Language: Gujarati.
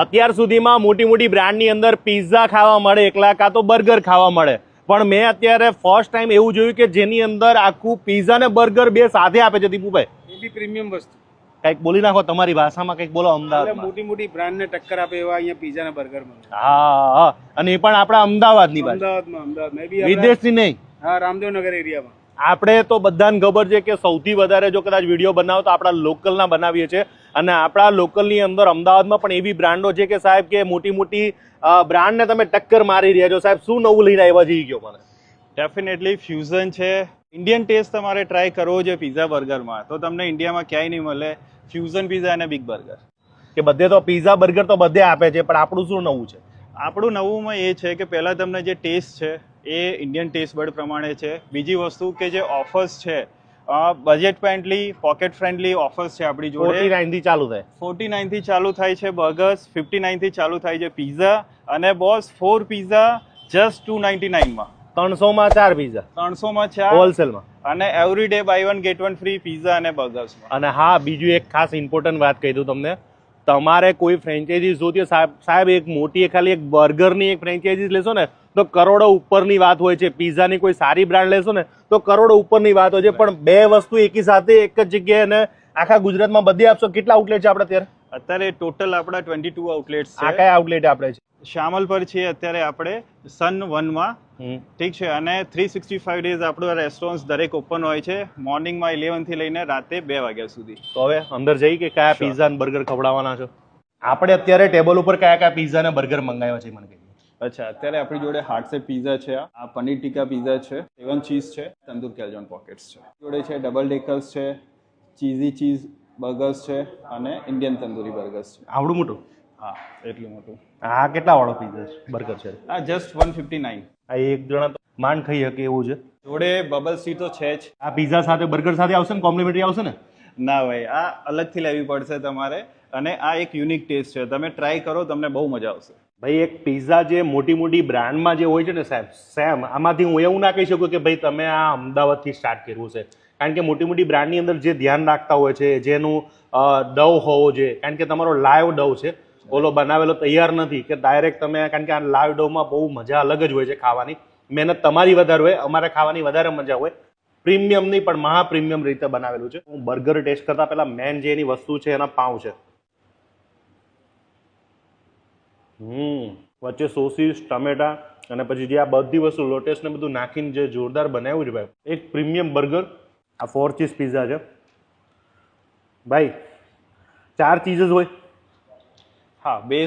અત્યાર સુધીમાં મોટી મોટી બ્રાન્ડની અંદર પિઝા ખાવા મળે એકલા કાં તો બર્ગર ખાવા મળે, પણ મેં અત્યારે ફર્સ્ટ ટાઈમ એવું જોયું કે જેની અંદર આખું પિઝા ને બર્ગર બે સાથે આપે છે. દીપુભાઈ, એ બી પ્રીમિયમ વસ્તુ. કંઈક બોલી નાખો તમારી ભાષામાં, કંઈક બોલો. અમદાવાદ મોટી મોટી બ્રાન્ડ ને ટક્કર આપે એવા અહીંયા પિઝા ને બર્ગર મળે. હા, અને એ પણ આપણા અમદાવાદની વાત, અમદાવાદમાં વિદેશની નહીં. હા, રામદેવનગર એરિયામાં. આપણે તો બધાને ખબર છે કે સૌથી વધારે જો કદાચ વિડીયો બનાવો તો આપણા લોકલના બનાવીએ છીએ, અને આપણા લોકલની અંદર અમદાવાદમાં પણ એવી બ્રાન્ડો છે કે સાહેબ કે મોટી મોટી બ્રાન્ડને તમે ટક્કર મારી રહ્યા છો. સાહેબ શું નવું લઈને આવ્યા જઈ ગયો મને? ડેફિનેટલી ફ્યુઝન છે. ઇન્ડિયન ટેસ્ટ તમારે ટ્રાય કરવો છે પિઝા બર્ગરમાં, તો તમને ઇન્ડિયામાં ક્યાંય નહીં મળે. ફ્યુઝન પિઝા અને બિગ બર્ગર. કે બધે તો પિઝા બર્ગર તો બધે આપે છે, પણ આપણું શું નવું છે? આપણું નવુંમાં એ છે કે પહેલાં તમને જે ટેસ્ટ છે એ ઇન્ડિયન ટેસ્ટ બર્ડ પ્રમાણે છે. બીજી વસ્તુ કે જે ઓફર્સ છે budget friendly, pocket friendly offers છે આપણી જોડે. 49 થી ચાલુ થાય. 49 થી ચાલુ થાય છે બર્ગર્સ, 59 થી ચાલુ થાય છે પિઝા, અને બોસ 4 પિઝા જસ્ટ 299 માં. 300 માં 4 પિઝા, 300 માં 4 હોલસેલમાં, અને every day buy 1 get 1 free pizza અને બર્ગર્સમાં. અને હા, બીજું એક ખાસ ઇમ્પોર્ટન્ટ વાત કહી દઉં તમને. તમારે કોઈ ફ્રેન્ચાઇઝી જોતી હોય સાહેબ, એક મોટી ખાલી એક બર્ગરની એક ફ્રેન્ચાઇઝી લેશો ને તો કરોડો ઉપરની વાત હોય છે. પિઝાની કોઈ સારી બ્રાન્ડ લેશો ને તો કરોડો ઉપરની વાત હોય છે. પણ બે વસ્તુ એકી સાથે એક જ જગ્યાએ અને આખા ગુજરાતમાં બધી આપશો. કેટલા આઉટલેટ છે આપણે અત્યારે? અત્યારે ટોટલ આપણા 22 આઉટલેટ્સ છે. આ કયા આઉટલેટ આપણે છે? શામલ પર છે અત્યારે આપણે સન 1 માં, ઠીક છે. અને 365 ડેઝ આપણું રેસ્ટોરન્ટ દરેક ઓપન હોય છે, મોર્નિંગમાં 11 થી લઈને રાતે 2 વાગ્યા સુધી. તો હવે અંદર જઈ કે કયા પિઝા અને બર્ગર ખવડાવવાના છો? આપણે અત્યારે ટેબલ ઉપર કયા કયા પિઝા અને બર્ગર મંગાવ્યા છે મને કહી. અચ્છા, અત્યારે આપણી જોડે હાર્ટ શેપ પિઝા છે, આ પનીર ટીકા પિઝા છે, 7 ચીઝ છે, તંદૂર કેલ્જોન પોકેટ્સ છે. જોડે છે ડબલ ડેકર્સ છે, ચીઝી ચીઝ બર્ગર્સ છે, અને ઇન્ડિયન તંદૂરી બર્ગર્સ છે. આવડું મોટું? હા, એટલું મોટું. આ કેટલા વાળો પિઝા છે, બર્ગર છે? આ જસ્ટ 159. આ એક જણા તો માંડ ખાઈ શકે એવું છે. જોડે બબલ સી તો છે જ. આ પિઝા સાથે બર્ગર સાથે આવશે ને, કોમ્પ્લિમેન્ટરી આવશે ને? ના ભાઈ, આ અલગથી લેવી પડશે તમારે, અને આ એક યુનિક ટેસ્ટ છે. તમે ટ્રાય કરો, તમને બહુ મજા આવશે. ભાઈ, એક પિઝા જે મોટી મોટી બ્રાન્ડમાં જે હોય છે ને સાહેબ, સેમ આમાંથી હું એવું ના કહી શકું કે ભાઈ તમે આ અમદાવાદથી સ્ટાર્ટ કર્યું છે. કારણ કે મોટી મોટી બ્રાન્ડની અંદર જે ધ્યાન રાખતા હોય છે, જેનું ડવ હોવો જોઈએ, કારણ કે તમારો લાઈવ ડવ છે, ઓલો બનાવેલો તૈયાર નથી કે ડાયરેક્ટ તમે, કારણ કે આ લાઈવ ડવમાં બહુ મજા અલગ જ હોય છે ખાવાની. મહેનત તમારી વધારે હોય, અમારે ખાવાની વધારે મજા હોય. પ્રીમિયમ નહીં પણ મહા પ્રીમિયમ રીતે બનાવેલું છે. હું બર્ગર ટેસ્ટ કરતા પહેલા મેન જે એની વસ્તુ છે એના પાઉં છે. વચ્ચે સોસીસ, ટમેટા, અને પછી જે આ બધી વસ્તુ લોટેસ ને બધું નાખીને જે જોરદાર બનાવ્યું છે ભાઈ, એક પ્રીમિયમ બર્ગર. આ 4 ચીઝ પિઝા છે ભાઈ. 4 ચીઝ હોય. હા, બેઝ